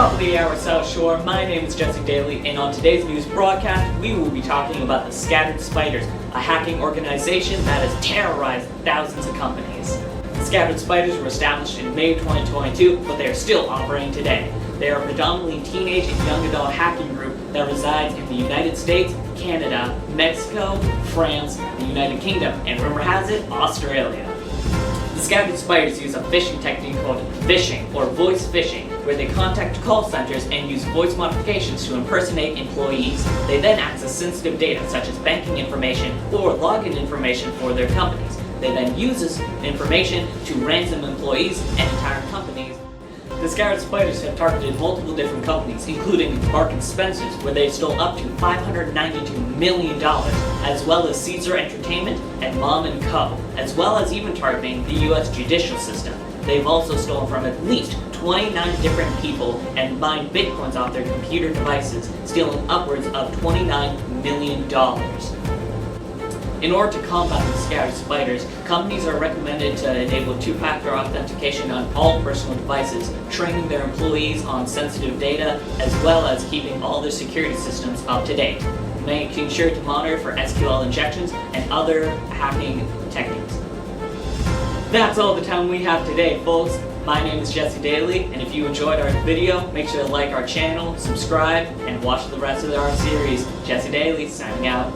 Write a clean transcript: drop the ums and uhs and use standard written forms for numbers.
Top of the hour, South Shore. My name is Jesse Daly, and on today's news broadcast, we will be talking about the Scattered Spiders, a hacking organization that has terrorized thousands of companies. The Scattered Spiders were established in May 2022, but they are still operating today. They are a predominantly teenage and young adult hacking group that resides in the United States, Canada, Mexico, France, the United Kingdom, and rumor has it, Australia. The Scattered Spiders use a phishing technique called phishing, or voice phishing, where they contact call centers and use voice modifications to impersonate employees. They then access sensitive data such as banking information or login information for their companies. They then use this information to ransom employees and entire companies. The Scattered Spiders have targeted multiple different companies, including Marks and Spencer's, where they stole up to $592 million, as well as Caesar Entertainment and Mom & Co., as well as even targeting the US judicial system. They've also stolen from at least 29 different people and mined bitcoins off their computer devices, stealing upwards of $29 million. In order to combat the Scattered Spiders, companies are recommended to enable two-factor authentication on all personal devices, training their employees on sensitive data, as well as keeping all their security systems up to date, making sure to monitor for SQL injections and other hacking techniques. That's all the time we have today, folks. My name is Jesse Daly, and if you enjoyed our video, make sure to like our channel, subscribe, and watch the rest of our series. Jesse Daly, signing out.